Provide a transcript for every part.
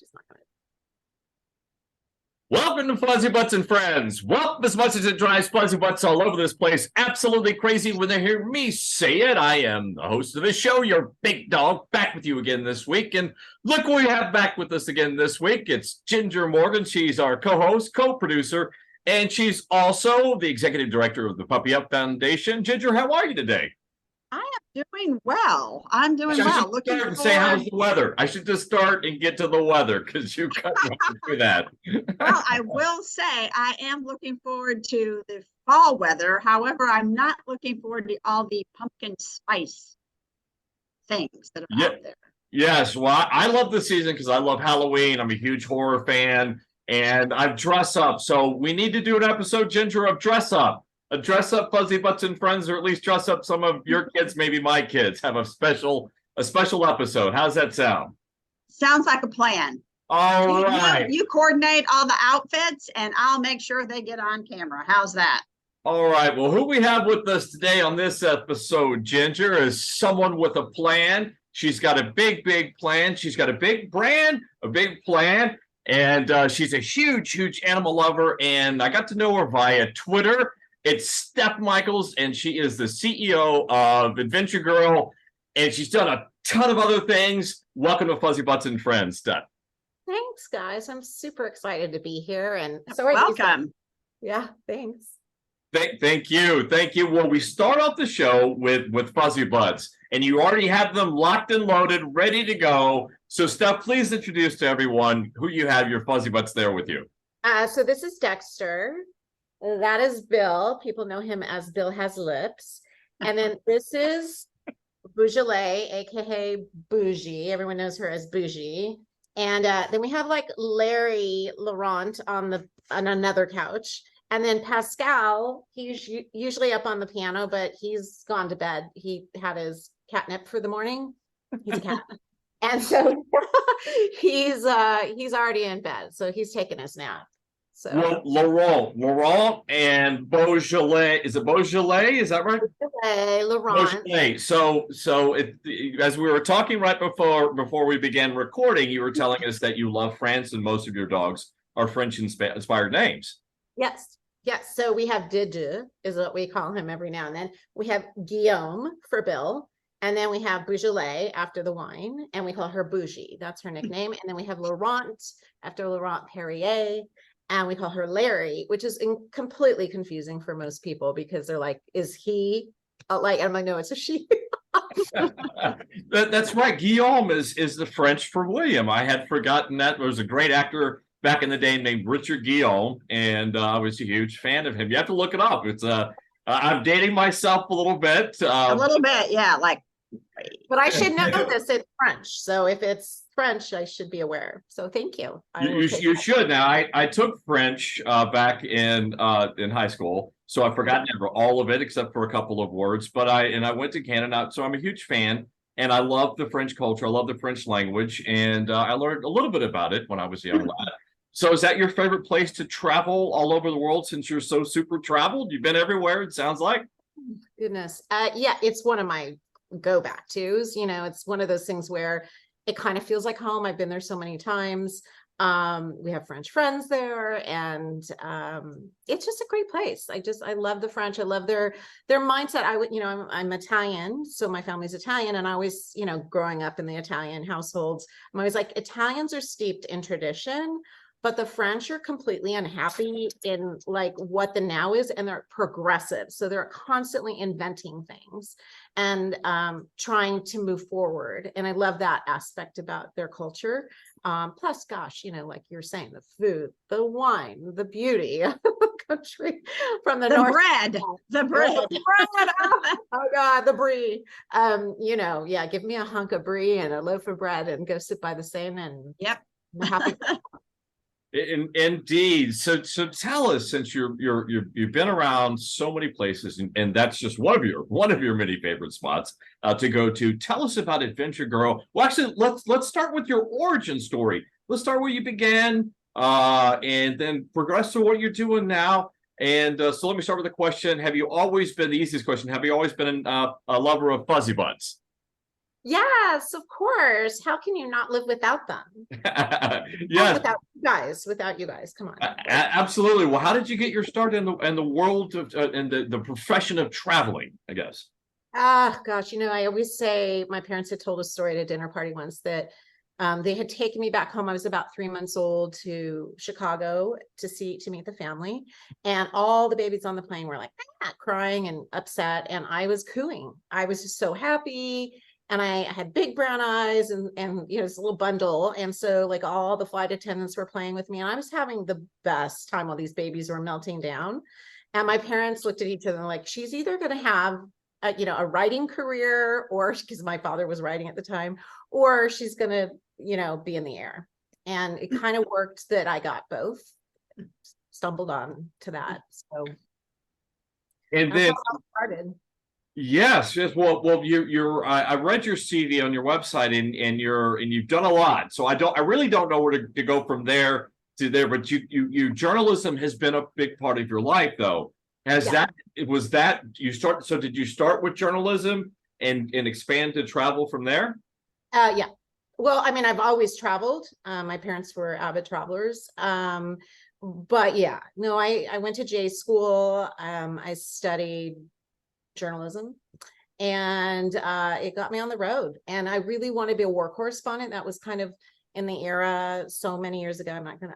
she's not gonna. Welcome to Fuzzy Butts and Friends. Welcome as much as it drives Fuzzy Butts all over this place absolutely crazy when they hear me say it. I am the host of the show, your big dog, back with you again this week. And look what we have back with us again this week. It's Ginger Morgan. She's our co-host, co-producer, and she's also the executive director of the Puppy Up Foundation. Ginger, how are you today? I am doing well. I'm doing well. Looking forward. Say, how's the weather? I should just start and get to the weather because you cut right through that. Well, I will say I am looking forward to the fall weather. However, I'm not looking forward to all the pumpkin spice things that are out there. Yes, well, I love the season because I love Halloween. I'm a huge horror fan, and I dress up. So we need to do an episode, Ginger, of dress up. A dress up Fuzzy Butts and Friends, or at least dress up some of your kids, maybe my kids, have a special episode. How's that sound? Sounds like a plan. All right. You coordinate all the outfits and I'll make sure they get on camera. How's that? All right. Well, who we have with us today on this episode, Ginger, is someone with a plan. She's got a big plan. She's got a big brand, a big plan, and she's a huge animal lover. And I got to know her via Twitter. It's Steph Michaels, and she is the CEO of Adventure Girl, and she's done a ton of other things. Welcome to Fuzzy Butts and Friends, Steph. Thanks, guys. I'm super excited to be here, and welcome. Yeah, thanks. Thank you. Well, we start off the show with Fuzzy Butts, and you already have them locked and loaded, ready to go. So, Steph, please introduce to everyone who you have your Fuzzy Butts there with you. So this is Dexter. That is Bill. People know him as Bill Has Lips. And then this is Beaujolais, aka Bougie. Everyone knows her as Bougie. And then we have like Larry Laurent on another couch. And then Pascal, he's usually up on the piano, but he's gone to bed. He had his catnip for the morning. He's a cat. And so he's already in bed. So he's taking his nap. So Laurent and Beaujolais. Is it Beaujolais? Is that right? Laurent. Beaujolais. So as we were talking right before we began recording, you were telling us that you love France and most of your dogs are French inspired names. Yes. So we have Didier, is what we call him every now and then. We have Guillaume for Bill. And then we have Beaujolais after the wine, and we call her Bougie. That's her nickname. And then we have Laurent after Laurent Perrier. And we call her Larry, which is completely confusing for most people because they're like, is he like, I'm like, no, it's a she. That's right. Guillaume is the French for William. I had forgotten that. There was a great actor back in the day named Richard Guillaume, and I was a huge fan of him. You have to look it up. It's I'm dating myself a little bit. A little bit, yeah. But I should know this in French. So if it's French, I should be aware. So thank you. You should. Now, I took French back in high school, so I've forgotten all of it except for a couple of words. But I went to Canada, so I'm a huge fan, and I love the French culture. I love the French language, and I learned a little bit about it when I was a young lad. So is that your favorite place to travel all over the world since you're so super traveled? You've been everywhere, it sounds like. Goodness. Yeah, it's one of my go back tos. It's one of those things where it kind of feels like home. I've been there so many times. We have French friends there, and it's just a great place. I love the French. I love their mindset. I'm Italian, so my family's Italian, and I always, growing up in the Italian households, I'm always like, Italians are steeped in tradition, but the French are completely unhappy in like what the now is, and they're progressive. So they're constantly inventing things and trying to move forward. And I love that aspect about their culture. Plus, gosh, like you're saying, the food, the wine, the beauty of the country from the north. The bread. Oh God, the brie. Yeah, give me a hunk of brie and a loaf of bread and go sit by the Seine, and yep. I'm happy. Indeed. So tell us, since you've been around so many places, and that's just one of your many favorite spots to go to. Tell us about Adventure Girl. Well, actually, let's start with your origin story. Let's start where you began, and then progress to what you're doing now. And so let me start with the question: have you always been, the easiest question, have you always been a lover of Fuzzy Butts? Yes, of course. How can you not live without them? Yes, Without you guys, come on. absolutely. Well, how did you get your start in the world of in the profession of traveling, I guess? Ah, gosh, I always say my parents had told a story at a dinner party once that they had taken me back home. I was about 3 months old to Chicago to meet the family, and all the babies on the plane were like crying and upset, and I was cooing. I was just so happy, and I had big brown eyes, and this little bundle, and so like all the flight attendants were playing with me, and I was having the best time while these babies were melting down. And my parents looked at each other like, she's either going to have a writing career, or because my father was writing at the time, or she's going to be in the air. And it kind of worked that I got both, stumbled on to that. So And that's then how it started. yes, well, I read your CV on your website, and you've done a lot. So I really don't know where to go from there to there. But you journalism has been a big part of your life, though. Yeah. So did you start with journalism and expand to travel from there? Yeah. Well, I mean, I've always traveled. My parents were avid travelers. But yeah, no, I went to J school. I studied journalism, and it got me on the road. And I really wanted to be a war correspondent. That was kind of in the era so many years ago. I'm not gonna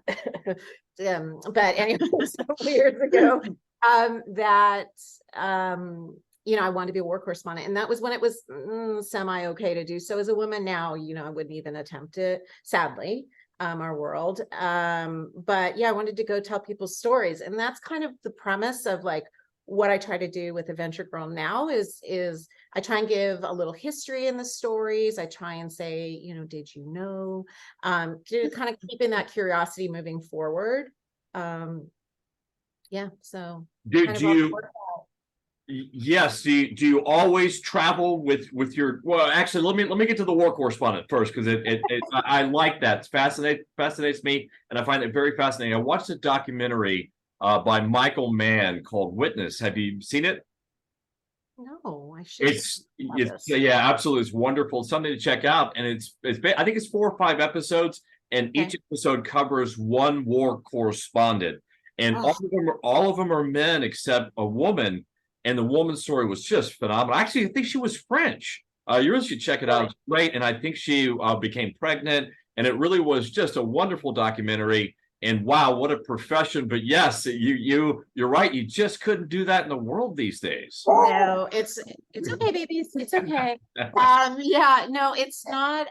but anyway, so many years ago, that I wanted to be a war correspondent, and that was when it was semi okay to do so as a woman. Now, I wouldn't even attempt it, sadly, our world. But yeah, I wanted to go tell people stories, and that's kind of the premise of like what I try to do with Adventure Girl now is I try and give a little history in the stories. I try and say, did you know, to kind of keeping that curiosity moving forward. Yeah, so Do kind of you yes, do you always travel with your, well, actually, let me get to the war correspondent first, because I like that. It's fascinates me, and I find it very fascinating. I watched a documentary by Michael Mann called Witness. Have you seen it? No, I should. It's yeah, absolutely. It's wonderful. It's something to check out. And I think it's 4 or 5 episodes, and each episode covers one war correspondent. And all of them are men except a woman. And the woman's story was just phenomenal. Actually, I think she was French. You really should check it out. It's great. And I think she became pregnant. And it really was just a wonderful documentary. And wow, what a profession. But yes, you're right. You just couldn't do that in the world these days. No, it's okay, babies. It's okay. Yeah, no, it's not.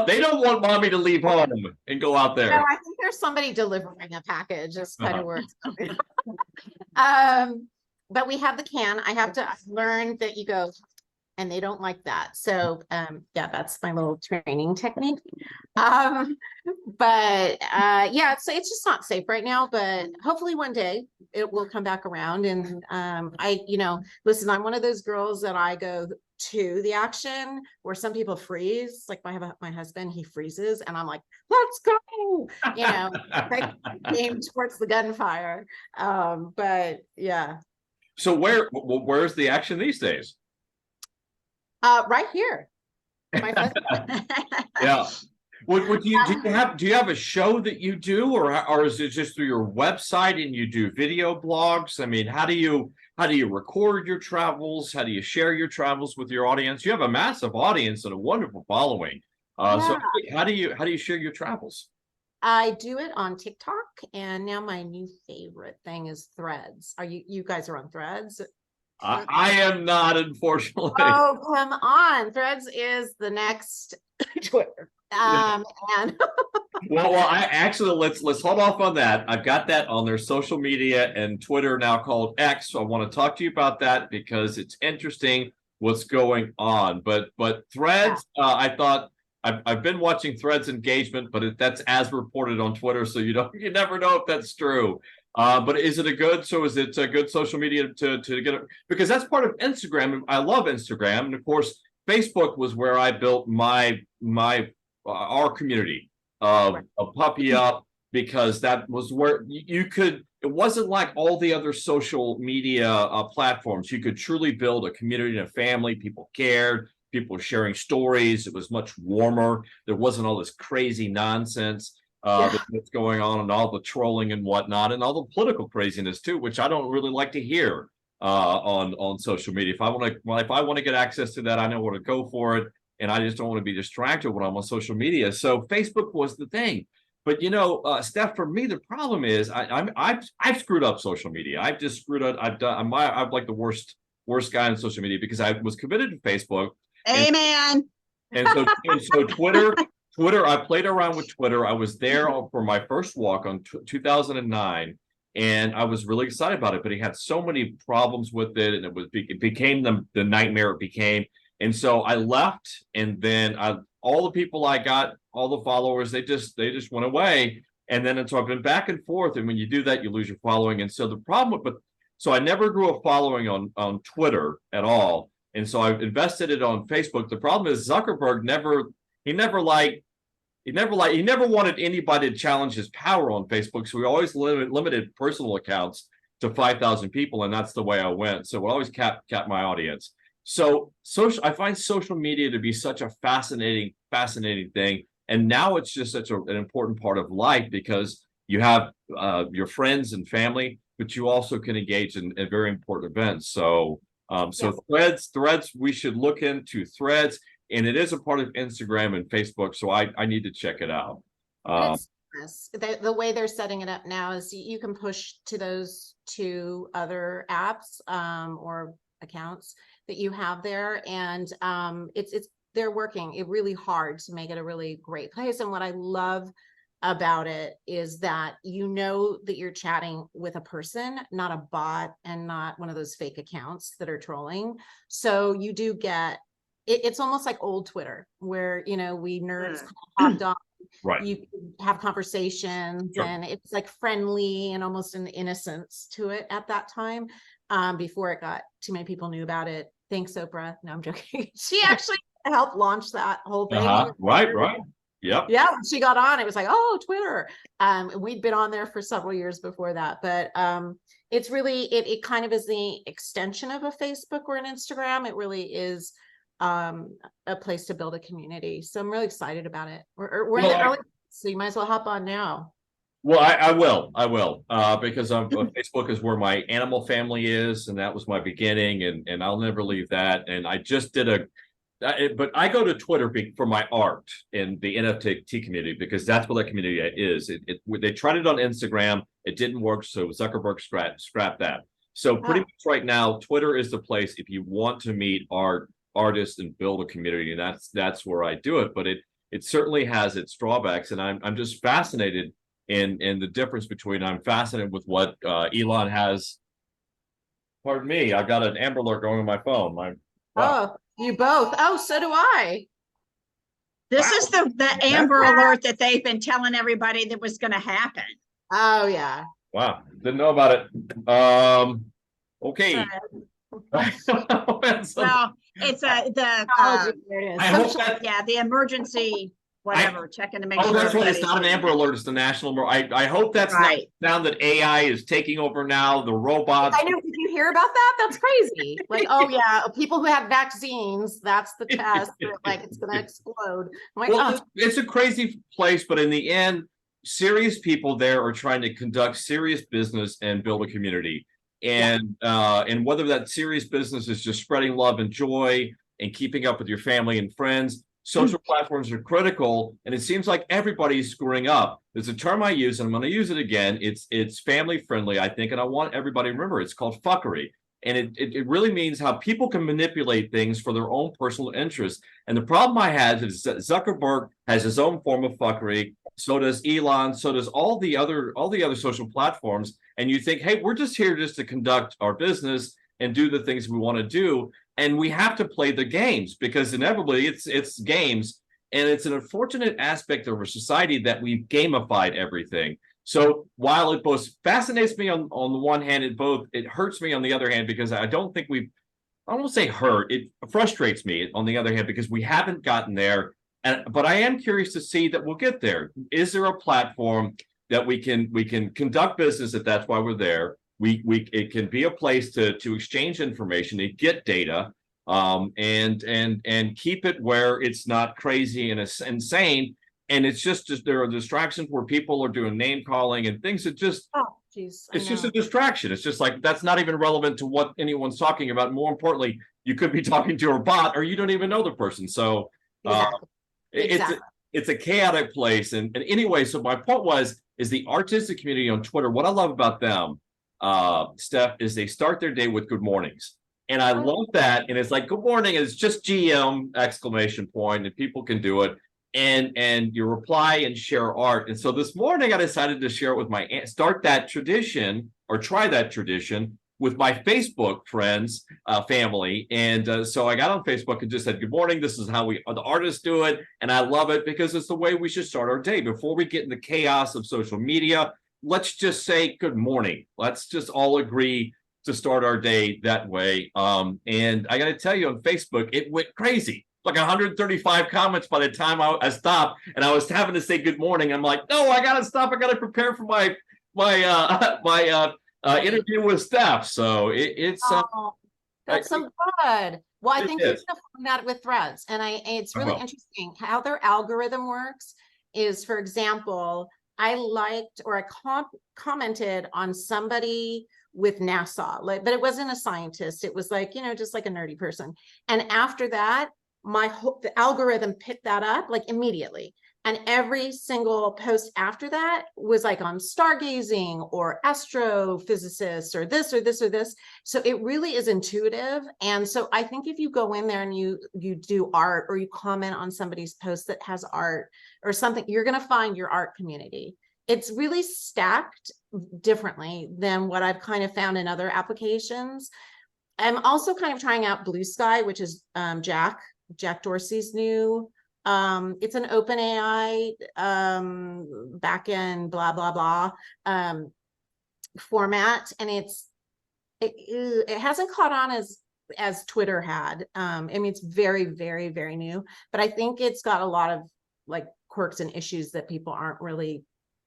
They don't want mommy to leave home and go out there. No, I think there's somebody delivering a package. That's kind of where it's coming. But we have the can. I have to learn that you go, and they don't like that. So yeah, that's my little training technique. But yeah, so it's just not safe right now, but hopefully one day it will come back around. And listen, I'm one of those girls that I go to the action where some people freeze. Like my husband, he freezes, and I'm like, let's go, like aim towards the gunfire. But yeah. So where's the action these days? Right here. Yeah. Do you have a show that you do, or is it just through your website and you do video blogs? I mean, how do you record your travels? How do you share your travels with your audience? You have a massive audience and a wonderful following. So how do you share your travels? I do it on TikTok, and now my new favorite thing is Threads. You guys are on Threads? I am not, unfortunately. Oh, come on. Threads is the next Twitter. And well, I actually let's hold off on that. I've got that on their social media and Twitter now called X. So I want to talk to you about that because it's interesting what's going on. But Threads, I thought I've been watching Threads engagement, but that's as reported on Twitter, so you never know if that's true. But is it a good social media to get it? Because that's part of Instagram. I love Instagram, and of course, Facebook was where I built our community of Puppy Up, because that was where you could. It wasn't like all the other social media platforms. You could truly build a community and a family. People cared. People were sharing stories. It was much warmer. There wasn't all this crazy nonsense. Yeah. that's going on, and all the trolling and whatnot, and all the political craziness too, which I don't really like to hear on social media. If I want to get access to that, I know where to go for it, and I just don't want to be distracted when I'm on social media. So Facebook was the thing. But Steph, for me, the problem is I've screwed up social media. I've just screwed up. I'm like the worst guy on social media because I was committed to Facebook. Amen. And so Twitter, I played around with Twitter. I was there for my first walk on 2009, and I was really excited about it. But he had so many problems with it, and it became the nightmare it became. And so I left, and then all the people I got, all the followers, they just went away. And then so I've been back and forth, and when you do that, you lose your following. And so the problem so I never grew a following on Twitter at all. And so I've invested it on Facebook. The problem is Zuckerberg never wanted anybody to challenge his power on Facebook. So he always limited personal accounts to 5,000 people, and that's the way I went. So it always capped my audience. So I find social media to be such a fascinating thing. And now it's just such an important part of life because you have your friends and family, but you also can engage in very important events. So Threads, we should look into Threads, and it is a part of Instagram and Facebook. So I need to check it out. The way they're setting it up now is you can push to those two other apps or accounts that you have there, and they're working really hard to make it a really great place. And what I love about it is that that you're chatting with a person, not a bot and not one of those fake accounts that are trolling. So you do get it's almost like old Twitter where we nerds hopped on. Right. You have conversations, Sure. And it's like friendly and almost an innocence to it at that time, before it got too many people knew about it. Thanks, Oprah. No, I'm joking. She actually helped launch that whole thing. Right. Yep. Yeah, when she got on, it was like, oh, Twitter. We'd been on there for several years before that, but it's really it kind of is the extension of a Facebook or an Instagram. It really is a place to build a community. So I'm really excited about it. We're in the early, so you might as well hop on now. Well, I will because Facebook is where my animal family is, and that was my beginning, and I'll never leave that. And I just did but I go to Twitter for my art in the NFT community because that's what that community is. They tried it on Instagram, it didn't work, so Zuckerberg scrapped that. So pretty much right now, Twitter is the place if you want to meet artists and build a community, and that's where I do it. But it certainly has its drawbacks, and I'm just fascinated in the difference between. I'm fascinated with what Elon has. Pardon me, I got an Amber Alert going on my phone. Wow. Oh, you both. Oh, so do I. This is the Amber Alert that they've been telling everybody that was going to happen. Oh yeah. Wow, didn't know about it. Okay. Well, it's the emergency whatever, checking to make sure. That's right. It's not an Amber Alert. It's the national. I hope that's right. Not sound that AI is taking over now. The robots. I know. Did you hear about that? That's crazy. Like, oh yeah, people who had vaccines. That's the test. Like it's going to explode. I'm like, it's a crazy place, but in the end, serious people there are trying to conduct serious business and build a community. And whether that serious business is just spreading love and joy and keeping up with your family and friends, social platforms are critical. And it seems like everybody's screwing up. There's a term I use, and I'm going to use it again. It's family friendly, I think, and I want everybody to remember it's called fuckery. And it really means how people can manipulate things for their own personal interests. And the problem I have is that Zuckerberg has his own form of fuckery. So does Elon. So does all the other social platforms. And you think, hey, we're just here just to conduct our business and do the things we want to do. And we have to play the games because inevitably it's games. And it's an unfortunate aspect of our society that we've gamified everything. So while it both fascinates me on the one hand, it hurts me on the other hand, because I don't think I won't say hurt, it frustrates me on the other hand, because we haven't gotten there. But I am curious to see that we'll get there. Is there a platform that we can conduct business, if that's why we're there? It can be a place to exchange information, to get data, and keep it where it's not crazy and insane. and it's just there are distractions where people are doing name calling and things that just Oh, geez, I it's just know. a distraction. It's just like that's not even relevant to what anyone's talking about. More importantly, you could be talking to a bot or you don't even know the person. So Exactly. it's Exactly. it's a chaotic place. And anyway, so my point is the artistic community on Twitter. What I love about them, Steph, is they start their day with good mornings. And I love that. And it's like, good morning. It's just GM exclamation point, and people can do it. And you reply and share art. And so this morning I decided to share it with my aunt, start that tradition or try that tradition with my Facebook friends, family. And so I got on Facebook and just said, good morning. This is how the artists do it. And I love it because it's the way we should start our day. Before we get in the chaos of social media, let's just say good morning. Let's just all agree to start our day that way. And I got to tell you, on Facebook, it went crazy. Like 135 comments by the time I stopped, and I was having to say good morning. I'm like, no, I gotta stop. I gotta prepare for my interview with Steph. So it's Oh, that's so good. Well, I it think you're is. gonna find that with Threads, and it's really will. interesting how their algorithm works. Is, for example, I liked or I commented on somebody with NASA, like, but it wasn't a scientist. It was like, just like a nerdy person. And after that, the algorithm picked that up like immediately. And every single post after that was like on stargazing or astrophysicists or this or this or this. So it really is intuitive. And so I think if you go in there and you do art or you comment on somebody's post that has art or something, you're going to find your art community. It's really stacked differently than what I've kind of found in other applications. I'm also kind of trying out Blue Sky, which is Jack Dorsey's new. It's an open AI backend blah blah blah format, and it hasn't caught on as Twitter had. I mean, it's very very very new, but I think it's got a lot of like quirks and issues that people aren't really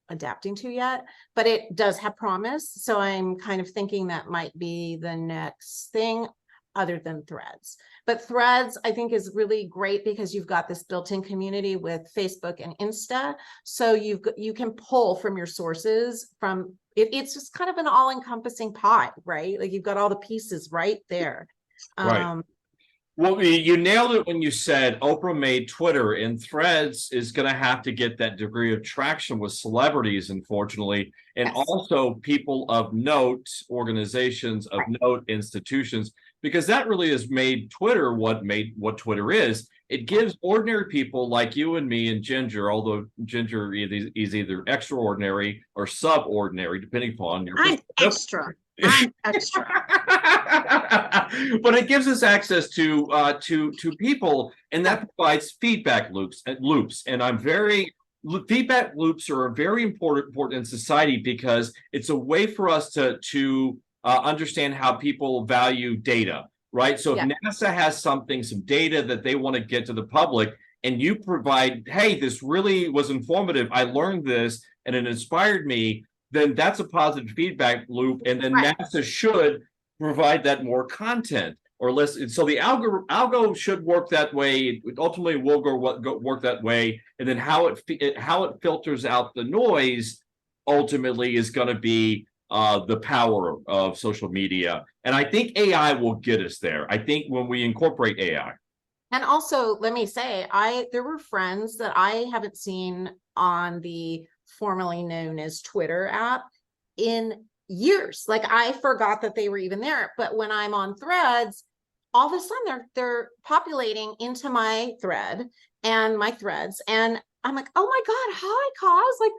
adapting to yet, but it does have promise. So I'm kind of thinking that might be the next thing other than Threads. But Threads, I think, is really great because you've got this built-in community with Facebook and Insta. So you can pull from your sources from it. It's just kind of an all-encompassing pie, right? Like you've got all the pieces right there. Right. Well, you nailed it when you said Oprah made Twitter, and Threads is going to have to get that degree of traction with celebrities, unfortunately, and Yes. also people of note, organizations of note, institutions, because that really has made Twitter what Twitter is. It gives ordinary people like you and me and Ginger, although Ginger is either extraordinary or subordinary, depending upon your I'm perspective. extra. I'm extra. But it gives us access to people, and that provides feedback loops. And feedback loops are very important in society because it's a way for us to understand how people value data, right? So if NASA has some data that they want to get to the public, and you provide, hey, this really was informative, I learned this and it inspired me, then that's a positive feedback loop. And then NASA should provide that more content or less. So the algo should work that way. It ultimately will work that way. And then how it filters out the noise ultimately is going to be the power of social media. And I think AI will get us there. I think when we incorporate AI. And also, let me say, there were friends that I haven't seen on the formerly known as Twitter app in years. Like I forgot that they were even there. But when I'm on Threads, all of a sudden they're populating into my thread and my threads. And I'm like, oh my God, hi, Cause. Like,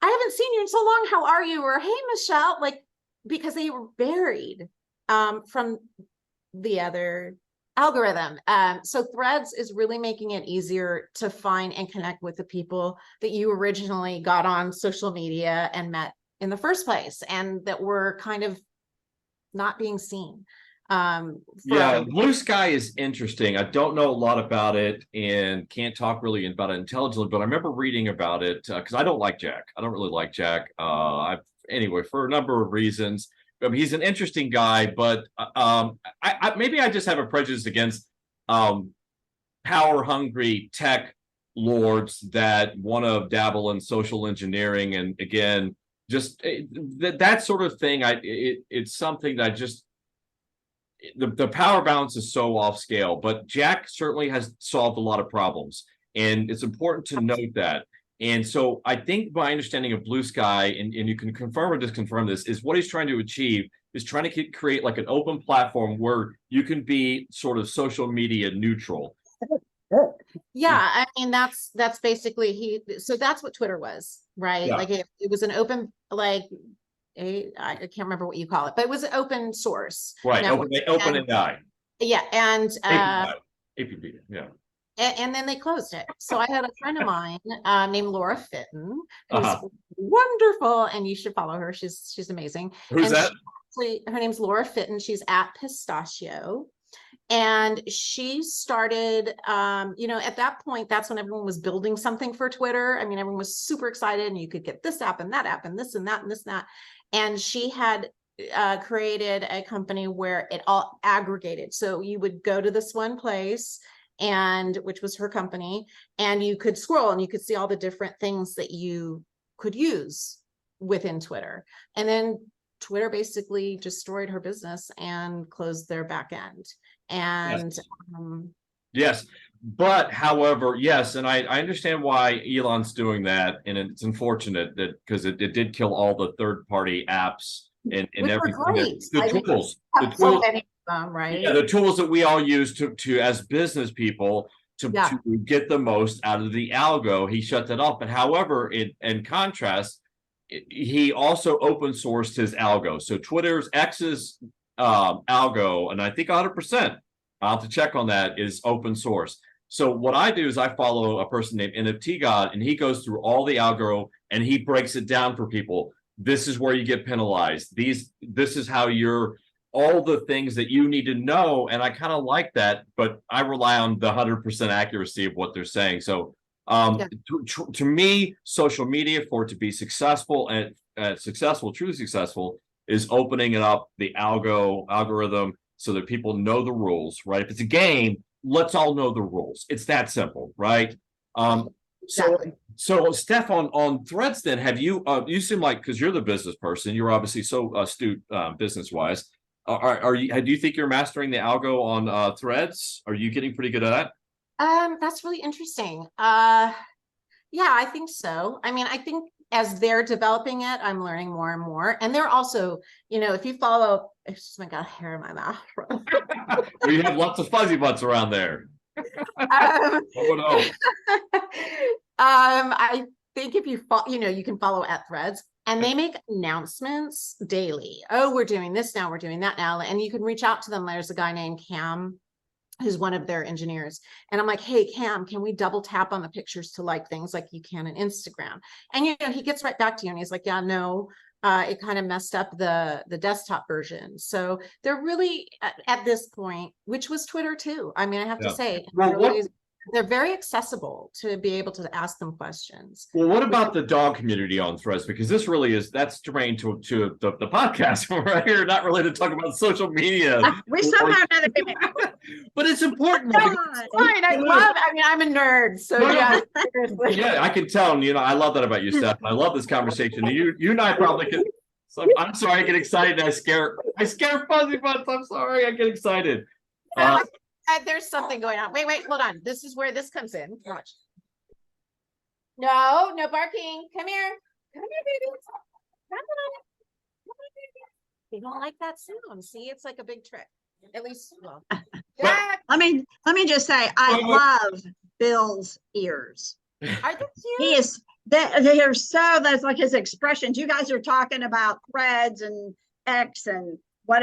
I haven't seen you in so long. How are you? Or hey, Michelle, like, because they were buried from the other algorithm. So Threads is really making it easier to find and connect with the people that you originally got on social media and met in the first place, and that were kind of not being seen. Blue Sky is interesting. I don't know a lot about it and can't talk really about it intelligently, but I remember reading about it because I don't like Jack. I don't really like Jack. Anyway, for a number of reasons. He's an interesting guy, but maybe I just have a prejudice against power hungry tech lords that want to dabble in social engineering, and again, just that sort of thing. It's something that just the power balance is so off scale. But Jack certainly has solved a lot of problems, and it's important to note that. And so I think my understanding of Blue Sky, and you can confirm or disconfirm this, is what he's trying to achieve is trying to create like an open platform where you can be sort of social media neutral. Yeah, I mean, that's basically so that's what Twitter was, right? Yeah. Like it was an open, like I can't remember what you call it, but it was an open source. Right, network. open And- AI. Yeah, and APP, yeah. and then they closed it. So I had a friend of mine named Laura Fitton, who's Uh-huh. wonderful, and you should follow her. She's amazing. Who's And that? her name's Laura Fitton. She's at Pistachio. And she started, at that point, that's when everyone was building something for Twitter. I mean, everyone was super excited, and you could get this app and that app and this and that and this and that. And she had created a company where it all aggregated. So you would go to this one place, and which was her company, and you could scroll and you could see all the different things that you could use within Twitter. And then Twitter basically destroyed her business and closed their back end. And Yes, but however, yes, and I understand why Elon's doing that, and it's unfortunate that because it did kill all the third-party apps and Which were everything. great. The tools, have so many of them, right? yeah, the tools that we all use to as business people to get the most out of the algo. He shut that off, but however, in contrast, he also open sourced his algo. So Twitter's X's algo, and I think 100%, I'll have to check on that, is open source. So what I do is I follow a person named NFT God, and he goes through all the algo and he breaks it down for people. This is where you get penalized. This is how you're, all the things that you need to know. And I kind of like that, but I rely on the 100% accuracy of what they're saying. So to me, social media, for it to be successful and truly successful, is opening it up, the algorithm, so that people know the rules, right? If it's a game, let's all know the rules. It's that simple, right? So Steph, on Threads, then, have you you seem like, because you're the business person, you're obviously so astute business wise. Do you think you're mastering the algo on Threads? Are you getting pretty good at that? That's really interesting. Yeah, I think so. I mean, I think as they're developing it, I'm learning more and more. And they're also, if you follow, it's just, I got hair in my mouth. We have lots of fuzzy butts around there. Oh no. I think if you follow, you can follow at Threads, and they make announcements daily. Oh, we're doing this now, we're doing that now. And you can reach out to them. There's a guy named Cam, who's one of their engineers. And I'm like, hey, Cam, can we double tap on the pictures to like things like you can in Instagram? And, he gets right back to you and he's like, yeah, no, it kind of messed up the desktop version. So they're really at this point, which was Twitter too. I mean, I have to say, they're very accessible to be able to ask them questions. Well, what about the dog community on Threads? Because this really that's germane to the podcast. We're here not really to talk about social media. We somehow another. But it's important. Fine. I'm a nerd. So yeah. Yeah, I can tell. I love that about you, Steph. I love this conversation. You and I probably could. So I'm sorry, I get excited. I scare fuzzy butts. I'm sorry, I get excited. There's something going on. Wait, hold on. This is where this comes in. Watch. No barking. Come here, baby. Come on, baby. They don't like that sound. See, it's like a big trick. At least, well. Let me just say, I love Bill's ears. Are they cute? He is. They are so. That's like his expressions. You guys are talking about Threads and X and what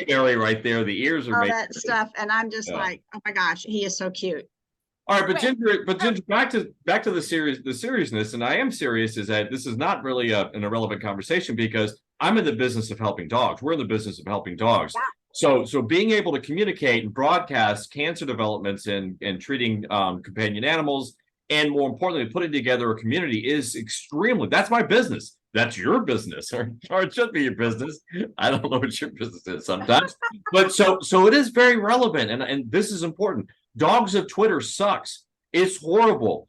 area right there. The ears are all that stuff, and I'm just like, oh my gosh, he is so cute. All right, but Ginger, back to the seriousness, and I am serious, is that this is not really an irrelevant conversation, because I'm in the business of helping dogs. We're in the business of helping dogs. Yeah. So being able to communicate and broadcast cancer developments and treating companion animals, and more importantly, putting together a community is extremely. That's my business. That's your business, or it should be your business. I don't know what your business is sometimes, but so it is very relevant, and this is important. Dogs of Twitter sucks. It's horrible.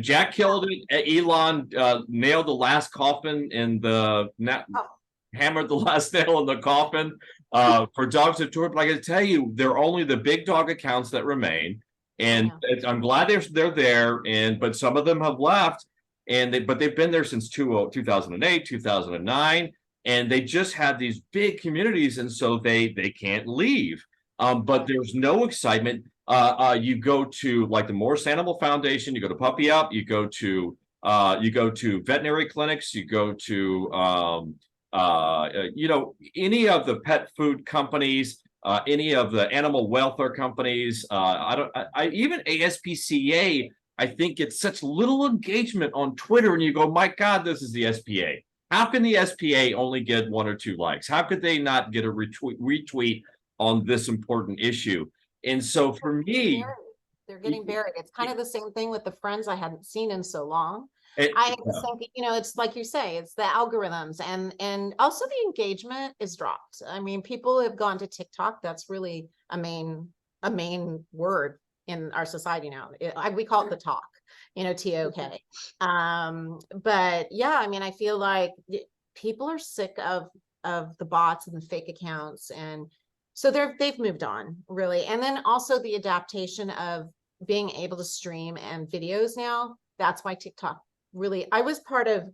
Jack killed it. Elon nailed the last coffin in the Oh. hammered the last nail in the coffin for dogs to tour. But I can tell you, they're only the big dog accounts that remain, and I'm glad they're there. But some of them have left, but they've been there since 2008, 2009, and they just have these big communities, and so they can't leave. But there's no excitement. You go to like the Morris Animal Foundation, you go to Puppy Up, you go to veterinary clinics, you go to any of the pet food companies, any of the animal welfare companies. Even ASPCA, I think it's such little engagement on Twitter, and you go, my God, this is the SPA. How can the SPA only get 1 or 2 likes? How could they not get a retweet on this important issue? And so for me, they're getting buried. It's kind of the same thing with the Friends I hadn't seen in so long. it, I think, it's like you say, it's the algorithms and also the engagement is dropped. I mean, people have gone to TikTok. That's really a main word in our society now. We call it the talk, TOK. But yeah, I mean, I feel like people are sick of the bots and the fake accounts, and so they've moved on, really. And then also the adaptation of being able to stream and videos now. That's why TikTok really, I was part of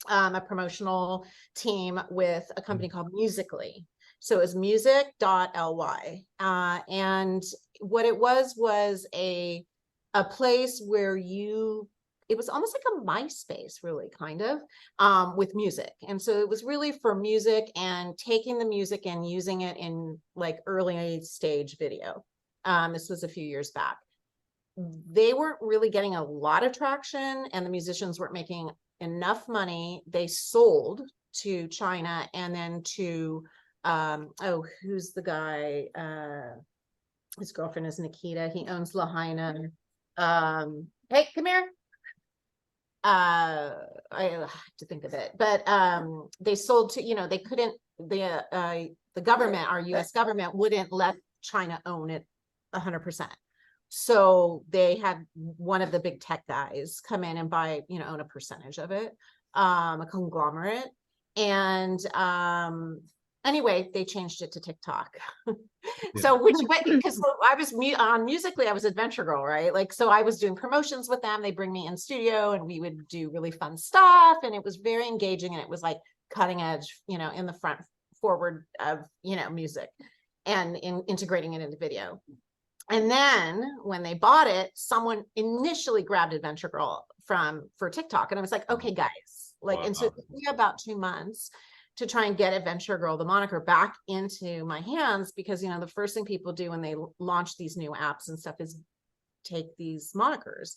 a promotional team with a company called Musical.ly. So it was music.ly. And what it was a place where it was almost like a MySpace, really, kind of, with music. And so it was really for music and taking the music and using it in like early stage video. This was a few years back. They weren't really getting a lot of traction, and the musicians weren't making enough money. They sold to China and then to, who's the guy? His girlfriend is Nikita. He owns Lahaina. Hey, come here. I have to think of it, but they sold to, they couldn't, the government, our US government wouldn't let China own it 100%. So they had one of the big tech guys come in and buy, own a percentage of it, a conglomerate. And anyway, they changed it to TikTok. So because I was on Musical.ly, I was Adventure Girl, right? Like, so I was doing promotions with them. They bring me in studio and we would do really fun stuff. And it was very engaging. And it was like cutting edge, in the front forward of, music and integrating it into video. And then when they bought it, someone initially grabbed Adventure Girl for TikTok. And I was like, okay, guys, and so it took me about 2 months to try and get Adventure Girl, the moniker, back into my hands, because, the first thing people do when they launch these new apps and stuff is take these monikers.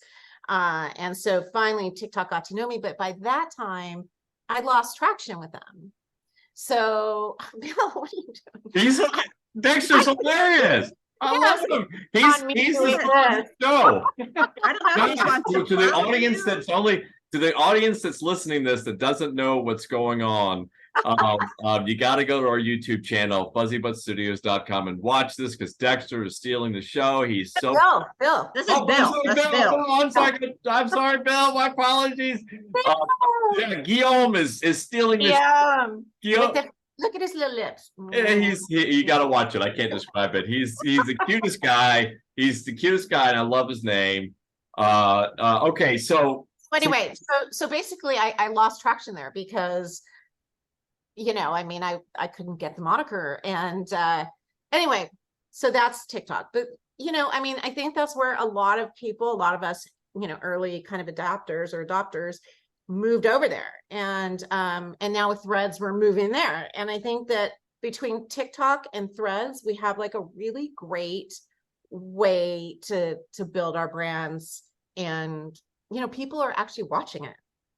And so finally TikTok got to know me, but by that time I lost traction with them. So Bill, what are you doing? Dexter's hilarious. I love him. He's the first show. I don't know. To the audience that's listening to this that doesn't know what's going on, you got to go to our YouTube channel, fuzzybuttstudios.com, and watch this, because Dexter is stealing the show. He's so Bill. This is Bill. That's Bill. I'm sorry, Bill. My apologies. Guillaume is stealing this. Guillaume. Look at his little lips. Yeah, you got to watch it. I can't describe it. He's the cutest guy. He's the cutest guy, and I love his name. Okay, so anyway, so basically, I lost traction there because, I mean, I couldn't get the moniker, and anyway, so that's TikTok. But I mean, I think that's where a lot of us, early kind of adopters moved over there, and now with Threads we're moving there. And I think that between TikTok and Threads we have like a really great way to build our brands, and people are actually watching it,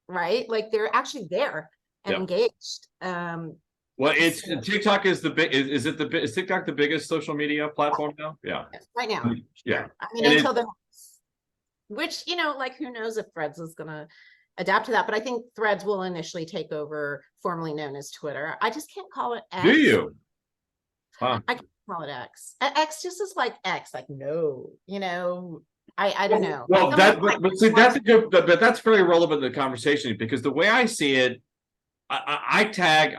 right? Like they're actually there and engaged. Well, it's TikTok is is TikTok the biggest social media platform now? Yeah, right now. Yeah, I mean, until which like who knows if Threads is gonna adapt to that, but I think Threads will initially take over, formerly known as Twitter. I just can't call it X. Do you? Huh. I can't call it X. X just is like X, like no, I don't know. Well, I that feel like but see that's a good but that's very relevant to the conversation because the way I see it, I've tagged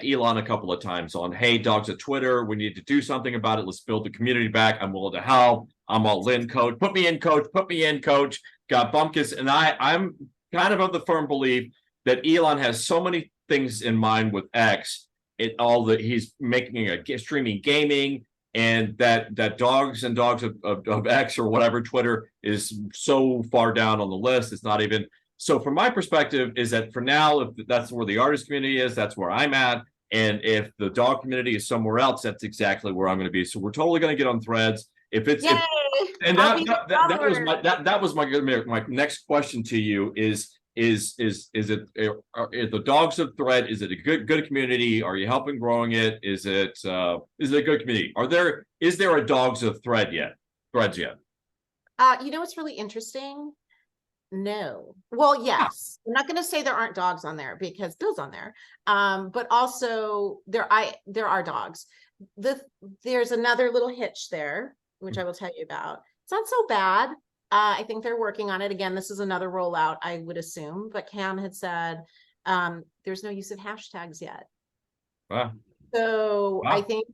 Elon a couple of times on, hey, dogs at Twitter, we need to do something about it. Let's build the community back. I'm willing to help. I'm all in, coach. Put me in, coach. Put me in, coach. Got Bumpkus, and I'm kind of the firm belief that Elon has so many things in mind with X. He's making a streaming gaming, and that dogs of X or whatever Twitter is so far down on the list. It's not even. So from my perspective is that for now, if that's where the artist community is, that's where I'm at. And if the dog community is somewhere else, that's exactly where I'm going to be. So we're totally going to get on Threads. Yay! And I'll be that was my next question to you is the dogs of Thread, is it a good community? Are you helping growing it? Is it a good community? Is there a dogs of Threads yet? You know what's really interesting? No. Well, yes. I'm not going to say there aren't dogs on there because Bill's on there. But also there are dogs. There's another little hitch there, which I will tell you about. It's not so bad. I think they're working on it. Again, this is another rollout, I would assume. But Cam had said there's no use of hashtags yet. Wow. So Wow. I think,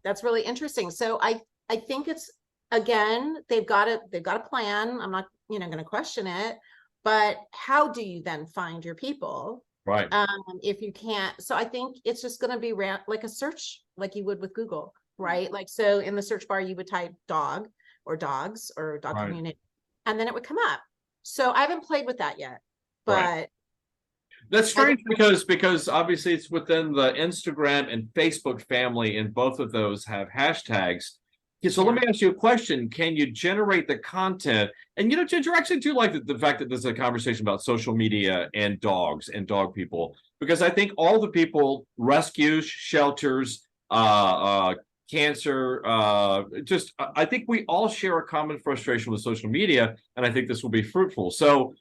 that's really interesting. So I think it's, again, they've got a plan. I'm not, going to question it, but how do you then find your people? Right. If you can't, so I think it's just going to be like a search, like you would with Google, right? Like, so in the search bar, you would type dog or dogs or dog community, and then it would come up. So I haven't played with that yet, but that's strange because obviously it's within the Instagram and Facebook family, and both of those have hashtags. Okay, so let me ask you a question. Can you generate the content? And Ginger, I actually do like the fact that there's a conversation about social media and dogs and dog people, because I think all the people, rescues, shelters, cancer, I think we all share a common frustration with social media, and I think this will be fruitful. So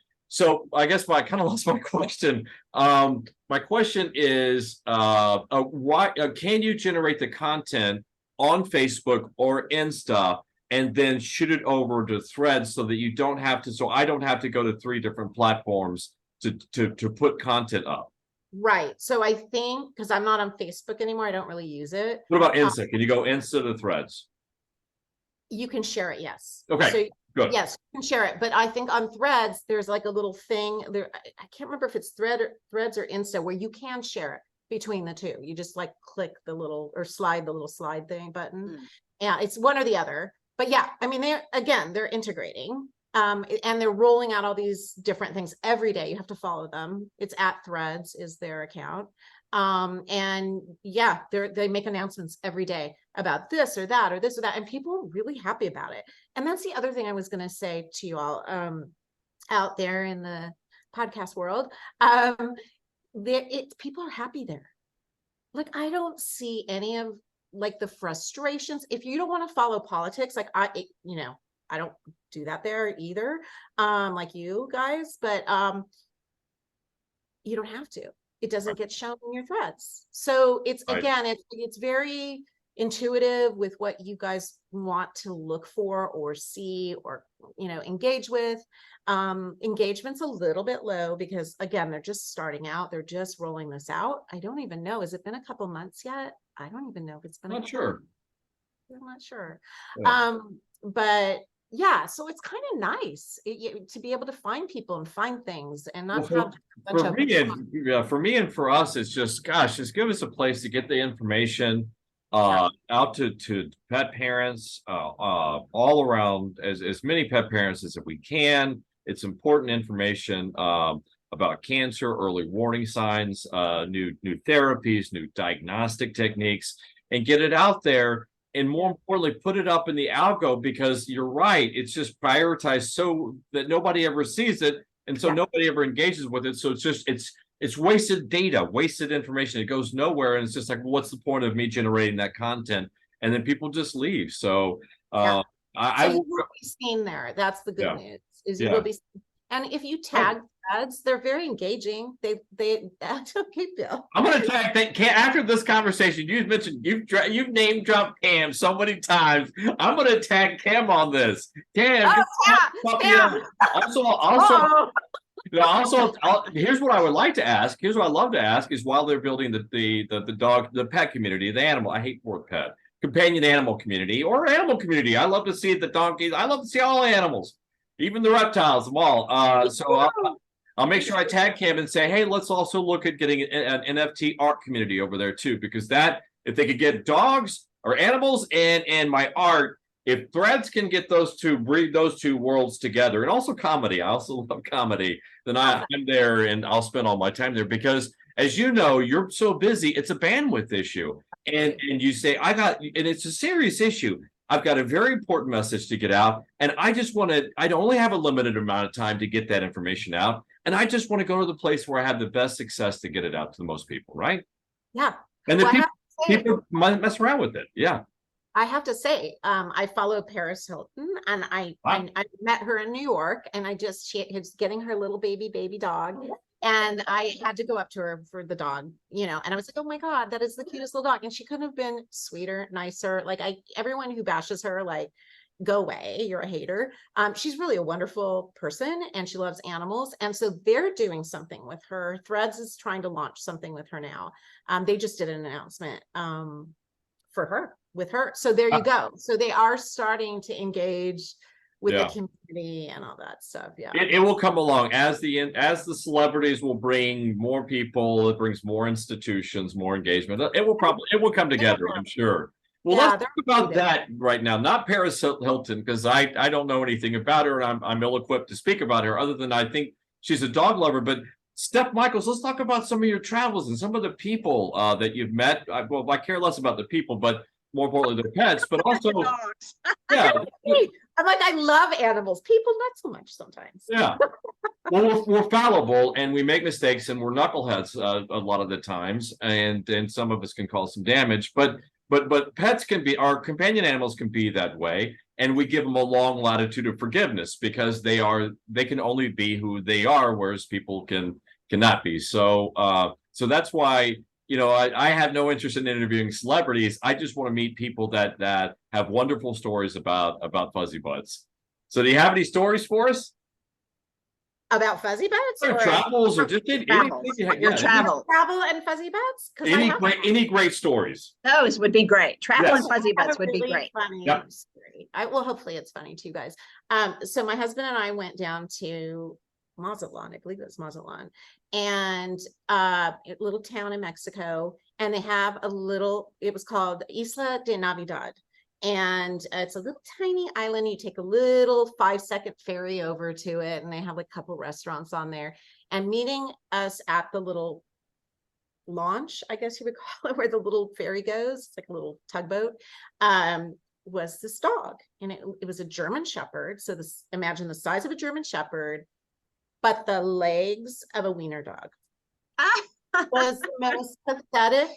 I guess I kind of lost my question. My question is, why can you generate the content on Facebook or Insta and then shoot it over to Threads so that you don't have to, so I don't have to go to 3 different platforms to put content up? Right. So I think, because I'm not on Facebook anymore, I don't really use it. What about Insta? Can you go Insta to Threads? You can share it, yes. Okay, so, good. Yes, you can share it. But I think on Threads, there's like a little thing there. I can't remember if it's Threads or Insta, where you can share it between the two. You just like click the little or slide the little slide thing button. Yeah, it's one or the other. But yeah, I mean, they're integrating. And they're rolling out all these different things every day. You have to follow them. It's at Threads is their account. And yeah, they make announcements every day about this or that or this or that, and people are really happy about it. And that's the other thing I was going to say to you all out there in the podcast world. People are happy there. Like, I don't see any of like the frustrations. If you don't want to follow politics, like I don't do that there either, like you guys, but you don't have to. It doesn't get shown in your Threads. So it's, again, it's very intuitive with what you guys want to look for or see or, engage with. Engagement's a little bit low because, again, they're just starting out. They're just rolling this out. I don't even know. Has it been a couple months yet? I don't even know if it's been. Not sure. I'm not sure. Yeah. But yeah, so it's kind of nice to be able to find people and find things and not have for me and for us, it's just, gosh, just give us a place to get the information out to pet parents all around, as many pet parents as we can. It's important information about cancer, early warning signs, new therapies, new diagnostic techniques, and get it out there. And more importantly, put it up in the algo, because you're right, it's just prioritized so that nobody ever sees it, and so nobody ever engages with it. So it's wasted data, wasted information. It goes nowhere, and it's just like, well, what's the point of me generating that content? And then people just leave. So I will be seen there. That's the good news. Is you will be, and if you tag ads. They're very engaging. They okay, Bill. I'm gonna tag after this conversation. You've mentioned you've name dropped Cam so many times. I'm gonna tag Cam on this. Cam, Yeah. also, here's what I would like to ask. Here's what I love to ask is while they're building the pet community, the animal. I hate the word pet, companion animal community or animal community. I love to see the donkeys. I love to see all animals, even the reptiles, them all. I'll make sure I tag Cam and say, hey, let's also look at getting an NFT art community over there too, because that if they could get dogs or animals and my art. If Threads can get breed those two worlds together, and also comedy, I also love comedy, then I'm there and I'll spend all my time there because, as you know, you're so busy, it's a bandwidth issue. And you say, and it's a serious issue. I've got a very important message to get out, and I only have a limited amount of time to get that information out, and I just want to go to the place where I have the best success to get it out to the most people, right? Yeah. And then people might mess around with it. Yeah. I have to say, I follow Paris Hilton, and I met her in New York, and she was getting her little baby dog, and I had to go up to her for the dog, and I was like, oh my God, that is the cutest little dog. And she couldn't have been sweeter, nicer. Like everyone who bashes her, like, go away, you're a hater. She's really a wonderful person, and she loves animals. And so they're doing something with her. Threads is trying to launch something with her now. They just did an announcement with her. So there you go. So they are starting to engage with the community and all that stuff. Yeah. It will come along as the celebrities will bring more people, it brings more institutions, more engagement. It will come together, I'm sure. Well, let's talk about that right now. Not Paris Hilton, because I don't know anything about her, and I'm ill-equipped to speak about her, other than I think she's a dog lover. But Steph Michaels, let's talk about some of your travels and some of the people that you've met. Well, I care less about the people, but more importantly, their pets, but also, yeah. I'm like, I love animals. People, not so much sometimes. Yeah. Well, we're fallible and we make mistakes and we're knuckleheads a lot of the times, and some of us can cause some damage. But pets can be, our companion animals can be that way, and we give them a long latitude of forgiveness because they can only be who they are, whereas people cannot be. So that's why. I have no interest in interviewing celebrities. I just want to meet people that have wonderful stories about Fuzzy Butts. So do you have any stories for us? About Fuzzy Butts? Or travels or just your travel. Travel and Fuzzy Butts? Any great stories? Those would be great. Travel and Fuzzy Butts would be great. Funny story. Hopefully it's funny too, guys. So my husband and I went down to Mazatlan, I believe it was Mazatlan, and a little town in Mexico, and they have it was called Isla de Navidad, and it's a little tiny island. You take a little 5-second ferry over to it, and they have like a couple restaurants on there. And meeting us at the little launch, I guess you would call it, where the little ferry goes, it's like a little tugboat, was this dog, and it was a German Shepherd. So imagine the size of a German Shepherd, but the legs of a wiener dog. Was the most pathetic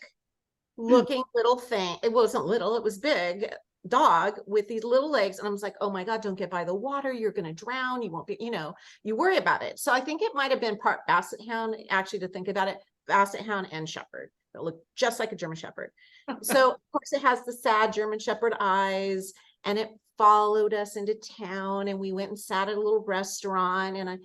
looking little thing. It wasn't little, it was big dog with these little legs. And I was like, oh my God, don't get by the water. You're going to drown. You won't be, you worry about it. So I think it might've been part Basset Hound, actually, to think about it, Basset Hound and Shepherd. It looked just like a German Shepherd. So of course it has the sad German Shepherd eyes, and it followed us into town, and we went and sat at a little restaurant, and I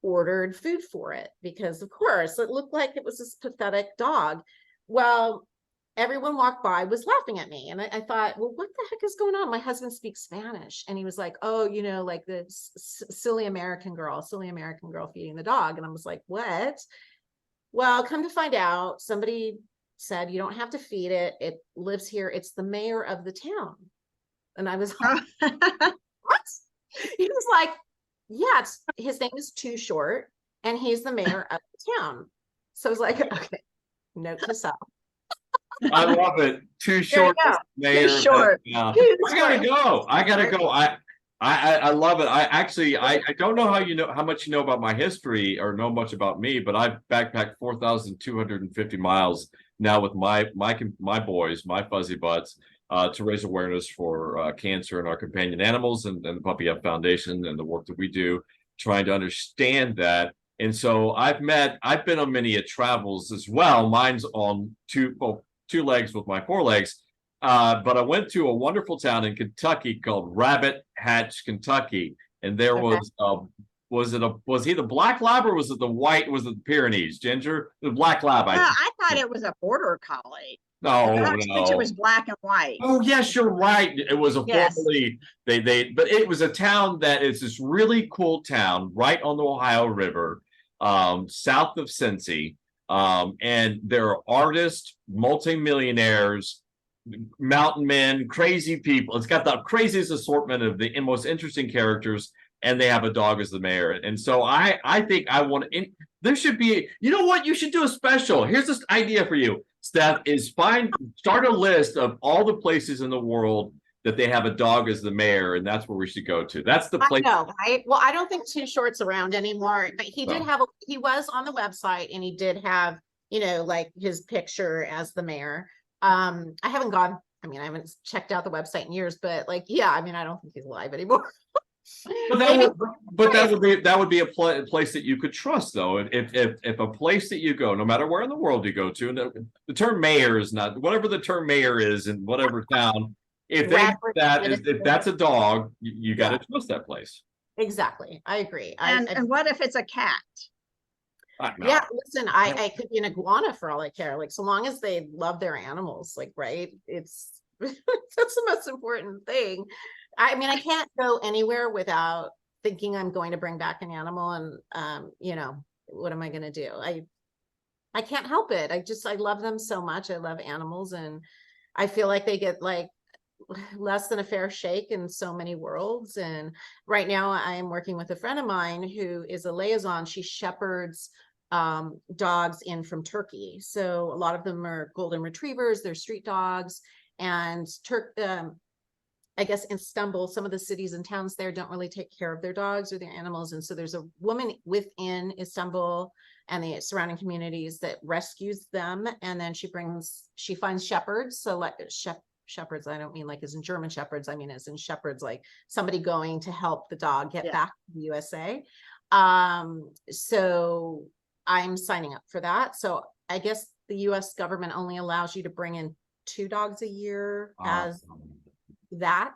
ordered food for it because of course it looked like it was this pathetic dog. Well, everyone walked by was laughing at me, and I thought, well, what the heck is going on? My husband speaks Spanish, and he was like, oh, like the silly American girl feeding the dog. And I was like, what? Well, come to find out, somebody said you don't have to feed it, it lives here, it's the mayor of the town. And I was like, what? He was like, yeah, his name is Too Short, and he's the mayor of the town. So I was like, okay, note to self. I love it. Too Short. Too Short. I gotta go. I love it. I don't know how much you know about my history or know much about me, but I've backpacked 4,250 miles now with my boys, my Fuzzy Butts, to raise awareness for cancer in our companion animals and the Puppy Up Foundation and the work that we do, trying to understand that And so I've been on many travels as well. Mine's on two legs with my forelegs. But I went to a wonderful town in Kentucky called Rabbit Hatch, Kentucky. And there Okay. was he the black lab or was it the white? Was it the Pyrenees? Ginger? The black lab, I Well, think. I thought it was a border collie. No, The dog's picture no. was black and white. Oh yes, you're right. It was a Yes. formerly but it was a town that is this really cool town right on the Ohio River, south of Cincy. And there are artists, multimillionaires, mountain men, crazy people. It's got the craziest assortment of the most interesting characters, and they have a dog as the mayor. And so I think I want to. There should be. You know what? You should do a special. Here's this idea for you, Steph. Start a list of all the places in the world that they have a dog as the mayor, and that's where we should go to. That's the I place. know, right? Well, I don't think Too Short's around anymore, but he did No. have, he was on the website and he did have, like his picture as the mayor. I haven't gone, I mean, I haven't checked out the website in years, but like, yeah, I mean, I don't think he's alive anymore. But Maybe- that would be a place that you could trust, though. If a place that you go, no matter where in the world you go to, and the term mayor is not whatever the term mayor is in whatever town. If that's a dog, you got to trust that place. Exactly. I agree. And what if it's a cat? No. Yeah, listen, I could be an iguana for all I care. Like, so long as they love their animals, like, right? It's that's the most important thing. I mean, I can't go anywhere without thinking I'm going to bring back an animal, and what am I going to do? I can't help it. I love them so much. I love animals, and I feel like they get like less than a fair shake in so many worlds. And right now I am working with a friend of mine who is a liaison. She shepherds dogs in from Turkey. So a lot of them are golden retrievers, they're street dogs. And I guess in Istanbul, some of the cities and towns there don't really take care of their dogs or their animals. And so there's a woman within Istanbul and the surrounding communities that rescues them. And then she finds shepherds. So like shepherds, I don't mean like as in German shepherds, I mean as in shepherds, like somebody going to help the dog get back to the USA. So I'm signing up for that. So I guess the US government only allows you to bring in 2 dogs a year as that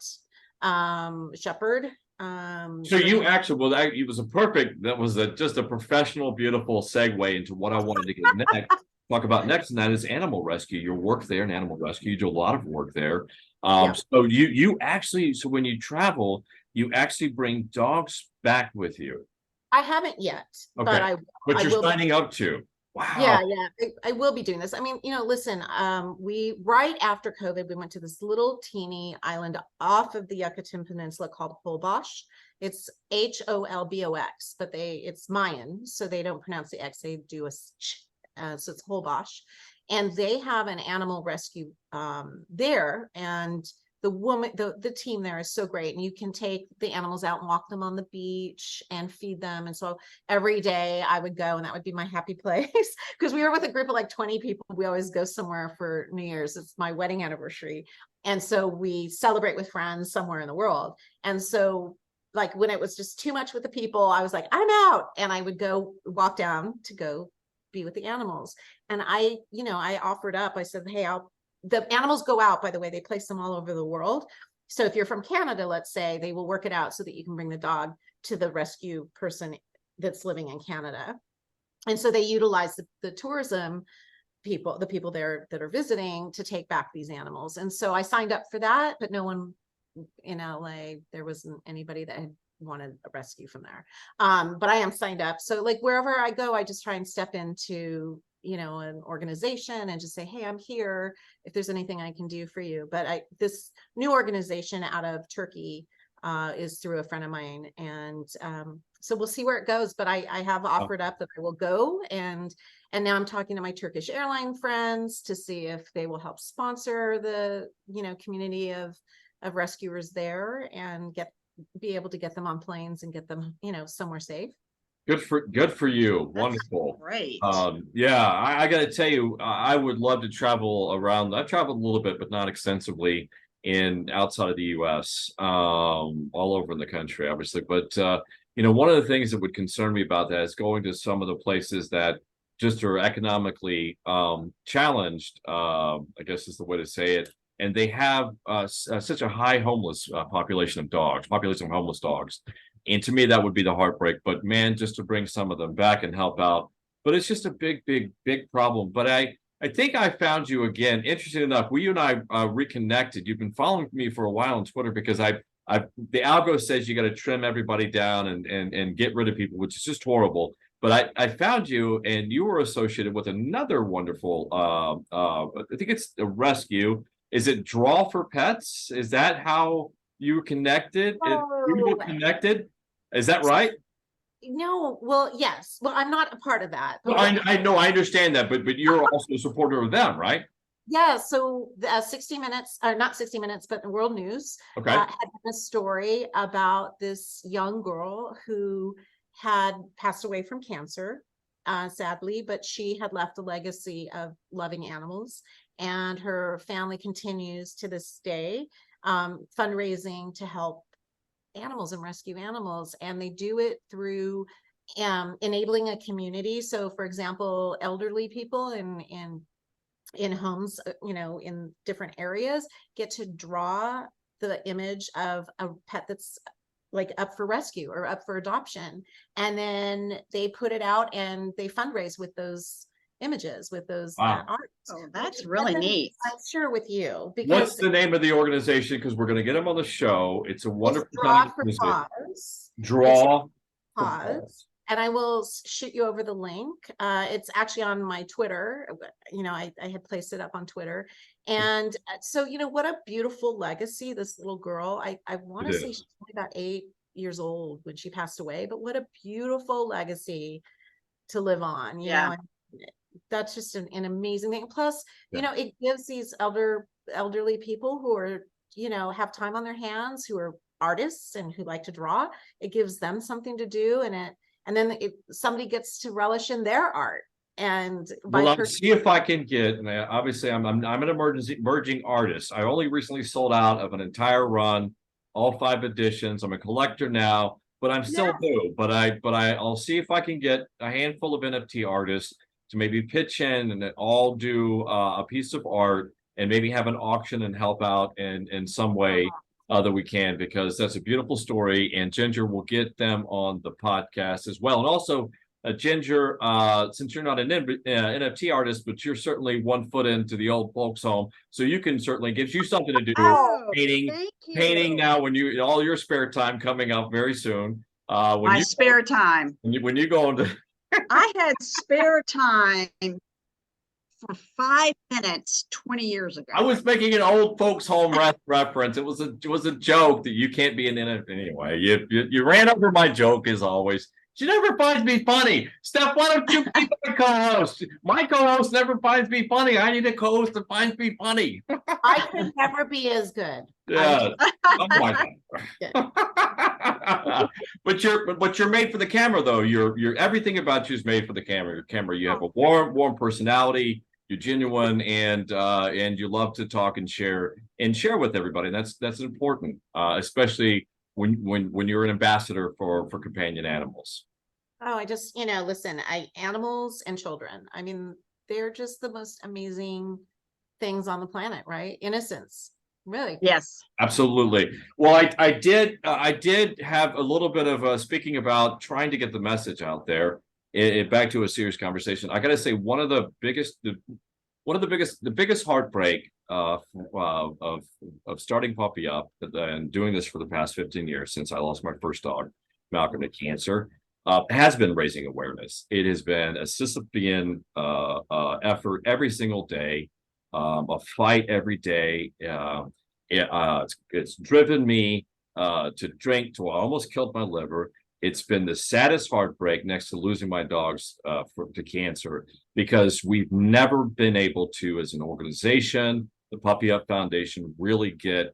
shepherd. So you actually, it was that was just a professional, beautiful segue into what I wanted to get next. Talk about next, and that is animal rescue. Your work there in animal rescue, you do a lot of work there. So you actually, so when you travel, you actually bring dogs back with you. I haven't yet, Okay. but you're signing up to. Wow. Yeah, I will be doing this. I mean, listen, we right after COVID, we went to this little teeny island off of the Yucatan Peninsula called Holbox. It's Holbox, but it's Mayan, so they don't pronounce the X, they do a sh. So it's Holbox, and they have an animal rescue there, and the team there is so great, and you can take the animals out and walk them on the beach and feed them. And so every day I would go, and that would be my happy place, because we were with a group of like 20 people. We always go somewhere for New Year's. It's my wedding anniversary, and so we celebrate with friends somewhere in the world. And so like when it was just too much with the people, I was like, I'm out, and I would go walk down to go be with the animals. And I offered up, I said, hey, the animals go out, by the way, they place them all over the world. So if you're from Canada, let's say, they will work it out so that you can bring the dog to the rescue person that's living in Canada. And so they utilize the tourism people, the people there that are visiting, to take back these animals. And so I signed up for that, but no one in LA, there wasn't anybody that had wanted a rescue from there. But I am signed up. So like wherever I go, I just try and step into an organization and just say, hey, I'm here if there's anything I can do for you. But this new organization out of Turkey is through a friend of mine, and so we'll see where it goes. But I have offered up that I will go, and now I'm talking to my Turkish airline friends to see if they will help sponsor the community of rescuers there, and be able to get them on planes and get them somewhere safe. Good for you. That's wonderful. Great. Yeah, I got to tell you, I would love to travel around. I've traveled a little bit, but not extensively outside of the U.S. All over in the country, obviously. But one of the things that would concern me about that is going to some of the places that just are economically challenged, I guess is the way to say it. And they have such a high homeless population of homeless dogs. And to me, that would be the heartbreak. But man, just to bring some of them back and help out. But it's just a big, big, big problem. But I think I found you again. Interesting enough, you and I reconnected. You've been following me for a while on Twitter because the algo says you got to trim everybody down and get rid of people, which is just horrible. But I found you, and you were associated with another wonderful. I think it's a rescue. Is it Draw for Pets? Is that how you connected? You were connected? Is that right? No, well, yes. Well, I'm not a part of that. Well, I know, I understand that, but you're also a supporter of them, right? Yeah, so 60 Minutes, or not 60 Minutes, but the World News Okay. had a story about this young girl who had passed away from cancer, sadly, but she had left a legacy of loving animals, and her family continues to this day fundraising to help animals and rescue animals, and they do it through enabling a community. So, for example, elderly people in homes, in different areas, get to draw the image of a pet that's like up for rescue or up for adoption, and then they put it out and they fundraise with those images, with those Wow. art. Oh, that's really neat. I'm sure with you What's because the name of the organization? Because we're going to get them on the show. It's a it's wonderful Draw for organization. Pause. Draw for Pause. And I will shoot you over the link. It's actually on my Twitter. I had placed it up on Twitter. And so, what a beautiful legacy, this little girl. I want to It say is. she's only about 8 years old when she passed away, but what a beautiful legacy to live on, Yeah. and that's just an amazing thing. Plus, Yeah. it gives these elderly people who are, have time on their hands, who are artists and who like to draw. It gives them something to do, and then somebody gets to relish in their art. And Well, I'll see if I can get. And obviously, I'm an emerging artist. I only recently sold out of an entire run, all 5 editions. I'm a collector now, but I'm still new. But I'll see if I can get a handful of NFT artists to maybe pitch in and all do a piece of art and maybe have an auction and help out in some way that we can, because that's a beautiful story. And Ginger will get them on the podcast as well. And also, Ginger, since you're not an NFT artist, but you're certainly 1 foot into the old folks home, so you can certainly gives you something to do. Oh, painting, thank you. painting now when you all your spare time coming up very soon. When My you spare time. when you go into I had spare time for 5 minutes 20 years ago. I was making an old folks home reference. It was a joke that you can't be an NFT anyway. You ran over my joke as always. She never finds me funny. Steph, why don't you be my co-host? My co-host never finds me funny. I need a co-host that finds me funny. I could never be as good. Yeah. Oh my Yeah. God. But you're made for the camera though. You're everything about you is made for the camera. Your camera, you have a warm personality. You're genuine, and you love to talk and share with everybody. That's important, especially when you're an ambassador for companion animals. Oh, I just, listen, animals and children. I mean, they're just the most amazing things on the planet, right? Innocence, really. Yes. Absolutely. Well, I did have a little bit of speaking about trying to get the message out there. Back to a serious conversation. I got to say, the biggest heartbreak of starting Puppy Up and doing this for the past 15 years since I lost my first dog, Malcolm, to cancer, has been raising awareness. It has been a Sisyphean effort every single day, a fight every day. It's driven me to drink to almost killed my liver. It's been the saddest heartbreak next to losing my dogs to cancer, because we've never been able to, as an organization, the Puppy Up Foundation, really get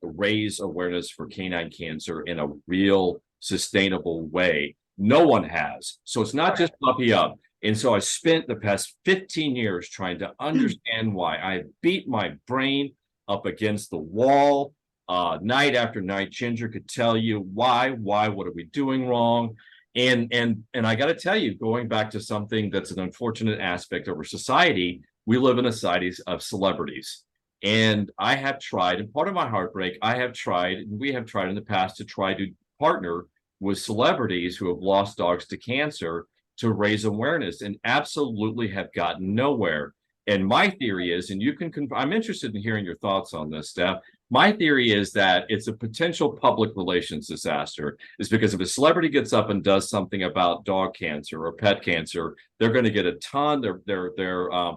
raise awareness for canine cancer in a real sustainable way. No one has. So it's not just Puppy Up. And so I spent the past 15 years trying to understand why. I beat my brain up against the wall night after night. Ginger could tell you why, what are we doing wrong? And I got to tell you, going back to something that's an unfortunate aspect of our society, we live in a society of celebrities. And I have tried, and part of my heartbreak, I have tried, and we have tried in the past to try to partner with celebrities who have lost dogs to cancer to raise awareness, and absolutely have gotten nowhere. And my theory is, and you can, I'm interested in hearing your thoughts on this, Steph. My theory is that it's a potential public relations disaster. Is because if a celebrity gets up and does something about dog cancer or pet cancer, they're going to get a ton. Their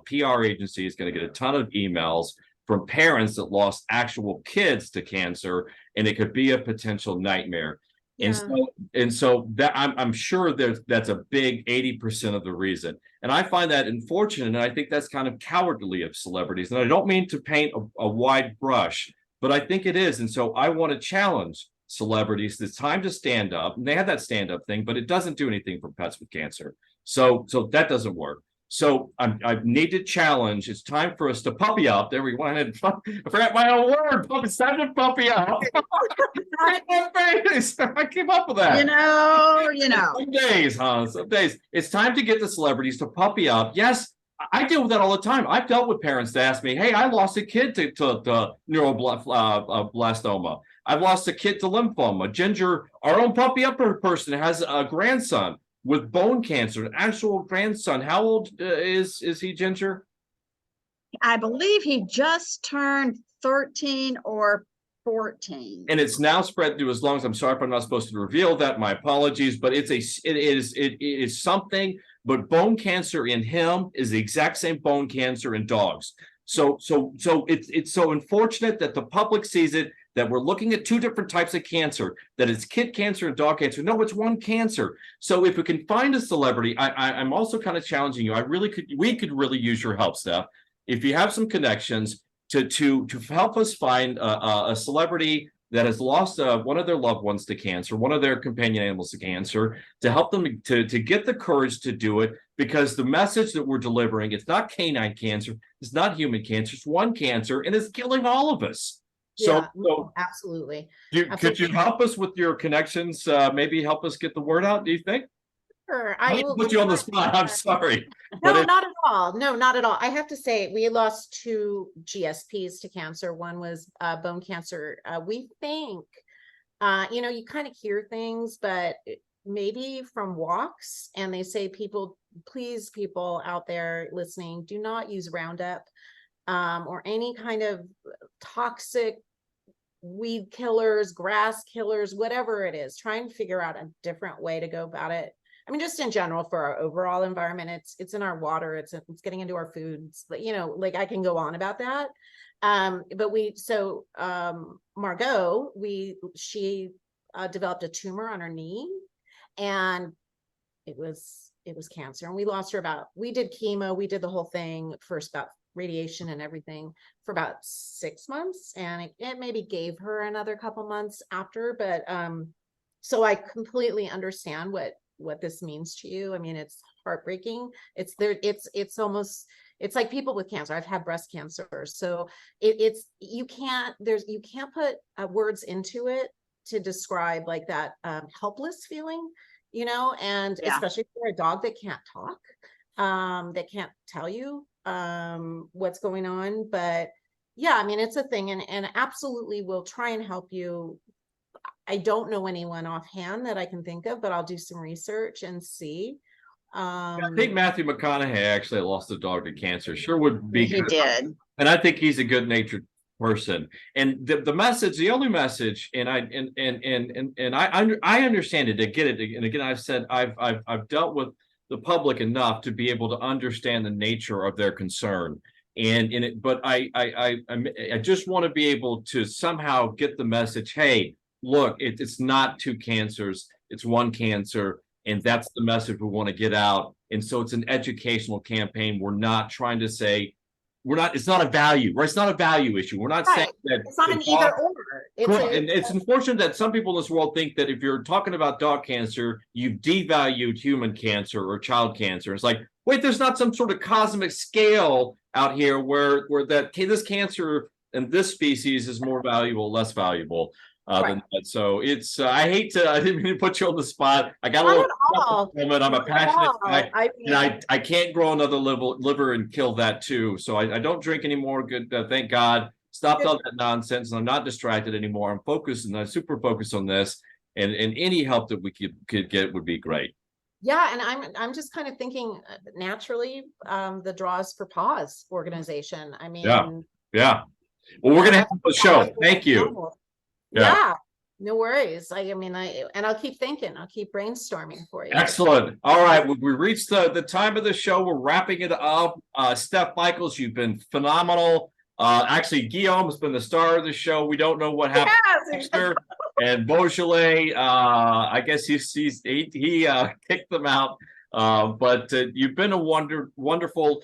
PR agency is going to get a ton of emails from parents that lost actual kids to cancer, and it could be a potential nightmare. Yeah. And so that I'm sure that's a big 80% of the reason. And I find that unfortunate, and I think that's kind of cowardly of celebrities. And I don't mean to paint a wide brush, but I think it is. And so I want to challenge celebrities. It's time to stand up. And they have that stand-up thing, but it doesn't do anything for pets with cancer. So that doesn't work. So I need to challenge. It's time for us to puppy up. There we go. I forgot my own word. It's time to puppy up. I came up with that. You know. Some days, huh? Some days. It's time to get the celebrities to puppy up. Yes, I deal with that all the time. I've dealt with parents that ask me, "Hey, I lost a kid to neuroblastoma. I've lost a kid to lymphoma." Ginger, our own puppy up person, has a grandson with bone cancer, an actual grandson. How old is he, Ginger? I believe he just turned 13 or 14. And it's now spread to his lungs. I'm sorry if I'm not supposed to reveal that. My apologies, but it is something. But bone cancer in him is the exact same bone cancer in dogs. So it's so unfortunate that the public sees it, that we're looking at two different types of cancer, that it's kid cancer and dog cancer. No, it's one cancer. So if we can find a celebrity, I'm also kind of challenging you. We could really use your help, Steph. If you have some connections to help us find a celebrity that has lost one of their loved ones to cancer, one of their companion animals to cancer, to help them to get the courage to do it, because the message that we're delivering, it's not canine cancer, it's not human cancer, it's one cancer, and it's killing all of us. Yeah, So absolutely. could you help us with your connections? Maybe help us get the word out, do you think? Sure. I will put you on the spot. I'm sorry. No, not at all. No, not at all. I have to say, we lost 2 GSPs to cancer. One was bone cancer. We think, you kind of hear things, but maybe from walks, and they say, please, people out there listening, do not use Roundup or any kind of toxic weed killers, grass killers, whatever it is. Try and figure out a different way to go about it. I mean, just in general, for our overall environment, it's in our water, it's getting into our foods, but like I can go on about that. But Margot, she developed a tumor on her knee, and it was cancer. And we lost her we did chemo, we did the whole thing, first about radiation and everything, for about 6 months. And it maybe gave her another couple months after, but so I completely understand what this means to you. I mean, it's heartbreaking. It's like people with cancer. I've had breast cancer. So you can't put words into it to describe like that helpless feeling, and Yeah. especially for a dog that can't talk, that can't tell you what's going on. But yeah, I mean, it's a thing, and absolutely we'll try and help you. I don't know anyone offhand that I can think of, but I'll do some research and see. I think Matthew McConaughey actually lost a dog to cancer. Sure would be He good. did. And I think he's a good-natured person. And the message, the only message, and I understand it, I get it. And again, I've said I've dealt with the public enough to be able to understand the nature of their concern. But I just want to be able to somehow get the message, hey, look, it's not 2 cancers, it's one cancer, and that's the message we want to get out. And so it's an educational campaign. We're not trying to say, it's not a value, right? It's not a value issue. We're not saying that it's not an either or. And it's unfortunate that some people in this world think that if you're talking about dog cancer, you've devalued human cancer or child cancer. It's like, wait, there's not some sort of cosmic scale out here where this cancer and this species is more valuable, less valuable than Right. that. So it's I hate to I didn't mean to put you on the spot. I got a Not little at all. moment. I'm a Not at passionate all. guy. I And mean, I can't grow another liver and kill that too. So I don't drink anymore. Good, thank God. Stopped Good. all that nonsense, and I'm not distracted anymore. I'm focused, and I'm super focused on this. And any help that we could get would be great. yeah, and I'm just kind of thinking naturally, the Draws for Paws organization. I mean, Yeah. Well, we're gonna have a show. Thank you. Yeah. Yeah, no worries. I mean, I'll keep thinking. I'll keep brainstorming for you. Excellent. All right. We reached the time of the show. We're wrapping it up. Steph Michaels, you've been phenomenal. Actually, Guillaume has been the star of the show. We don't know what happened Yes. next year. And Beaujolais, I guess he kicked them out. But you've been a wonderful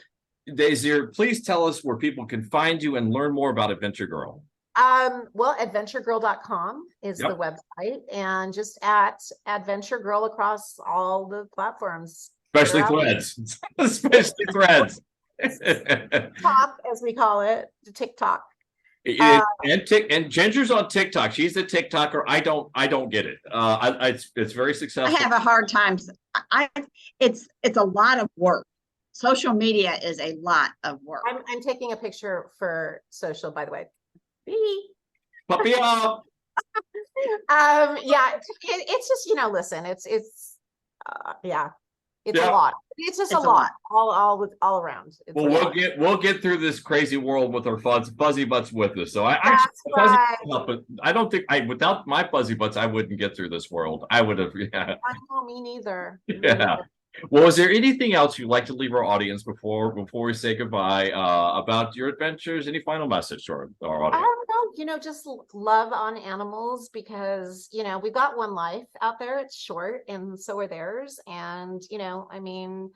Daisy. Please tell us where people can find you and learn more about Adventure Girl. Well, adventuregirl.com is the website, and just at Adventure Girl across all the platforms. Especially Threads. Especially Threads. TikTok, as we call it, the TikTok. And Ginger's on TikTok. She's a TikToker. I don't get it. It's very successful. I have a hard time. It's a lot of work. Social media is a lot of work. I'm taking a picture for social, by the way. Puppy up. Yeah, it's just, listen, it's yeah, it's a lot. It's just a lot all around. Well, we'll get through this crazy world with our fuzzy butts with us. So but I don't think without my fuzzy butts, I wouldn't get through this world. I would have. Yeah. I know, me neither. Yeah. Well, is there anything else you'd like to leave our audience before we say goodbye about your adventures? Any final message to our audience? I don't know, just love on animals, because, we've got one life out there. It's short, and so are theirs. And, I mean,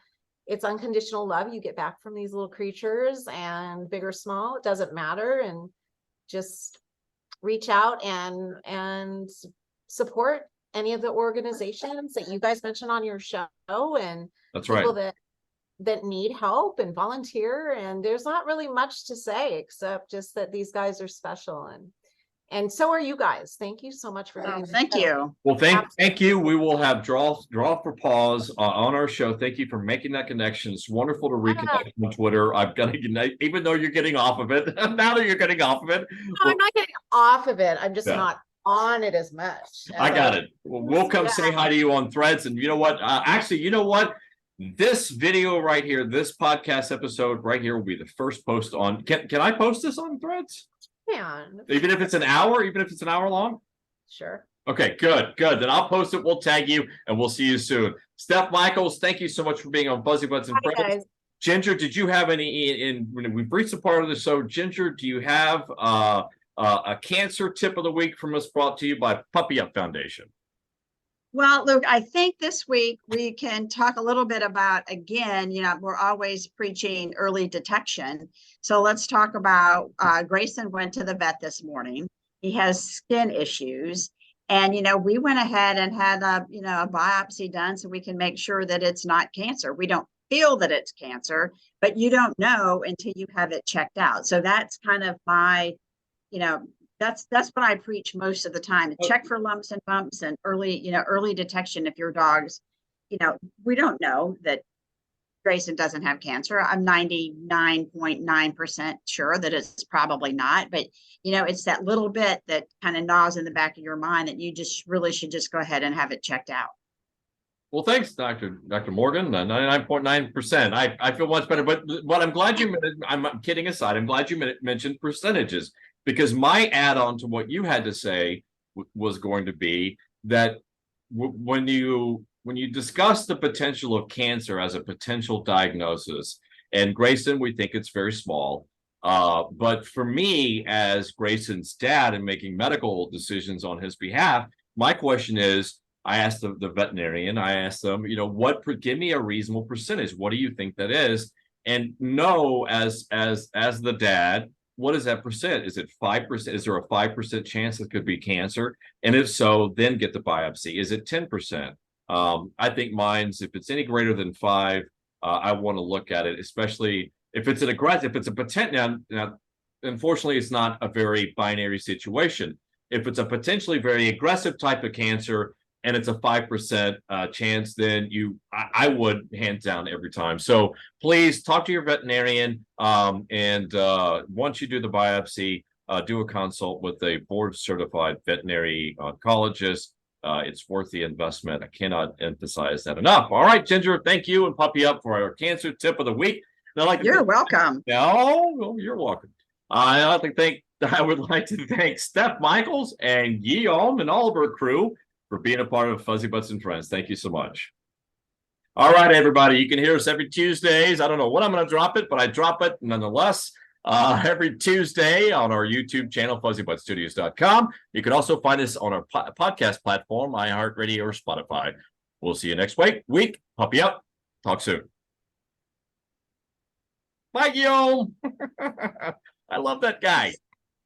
it's unconditional love you get back from these little creatures, and big or small, it doesn't matter. And just reach out and support any of the organizations that you guys mentioned on your show, and That's people right. that need help and volunteer. And there's not really much to say except just that these guys are special, and so are you guys. Thank you so much for doing this. Thank you. Well, thank you. We will have draw for paws on our show. Thank you for making that connection. It's wonderful to reconnect on Twitter. I've got to, even though you're getting off of it, now that you're getting off of it. No, I'm not getting off of it. I'm just not on it as much. I got it. We'll come say hi to you on Threads. And you know what? Actually, you know what? This video right here, this podcast episode right here will be the first post on. Can I post this on Threads? Yeah. Even if it's an hour long? Sure. Okay, good. Then I'll post it. We'll tag you, and we'll see you soon. Steph Michaels, thank you so much for being on Fuzzy Butts and Friends. Guys. Ginger, did you have any? When we've reached the part of the show, Ginger, do you have a cancer tip of the week from us, brought to you by Puppy Up Foundation? Well, Luke, I think this week we can talk a little bit about, again, we're always preaching early detection. So let's talk about Grayson went to the vet this morning. He has skin issues. And, we went ahead and had a biopsy done so we can make sure that it's not cancer. We don't feel that it's cancer, but you don't know until you have it checked out. So that's kind of my, that's what I preach most of the time. Check for lumps and bumps and early detection. If your dog's, we don't know that Grayson doesn't have cancer. I'm 99.9% sure that it's probably not, but it's that little bit that kind of gnaws in the back of your mind that you just really should just go ahead and have it checked out. Well, thanks, Dr. Morgan. 99.9%. I feel much better. But what I'm glad you, I'm kidding aside, I'm glad you mentioned percentages, because my add-on to what you had to say was going to be that when you discuss the potential of cancer as a potential diagnosis, and Grayson, we think it's very small. But for me, as Grayson's dad and making medical decisions on his behalf, my question is, I asked the veterinarian, I asked them, give me a reasonable percentage. What do you think that is? And no, as the dad, what is that percent? Is it 5%? Is there a 5% chance it could be cancer? And if so, then get the biopsy. Is it 10%? I think mine's, if it's any greater than 5, I want to look at it, especially if it's an aggressive, if it's a potential. Now, unfortunately, it's not a very binary situation. If it's a potentially very aggressive type of cancer and it's a 5% chance, then I would hands down every time. So please talk to your veterinarian. And once you do the biopsy, do a consult with a board certified veterinary oncologist. It's worth the investment. I cannot emphasize that enough. All right, Ginger, thank you and Puppy Up for our cancer tip of the week. And I'd like to You're welcome. No, you're welcome. I would like to thank Steph Michaels and Guillaume and all of our crew for being a part of Fuzzy Butts and Friends. Thank you so much. All right, everybody, you can hear us every Tuesdays. I don't know when I'm going to drop it, but I drop it nonetheless. Every Tuesday on our YouTube channel, fuzzybuttstudios.com. You can also find us on our podcast platform, iHeartRadio or Spotify. We'll see you next week. Puppy up. Talk soon. Bye, Guillaume. I love that guy.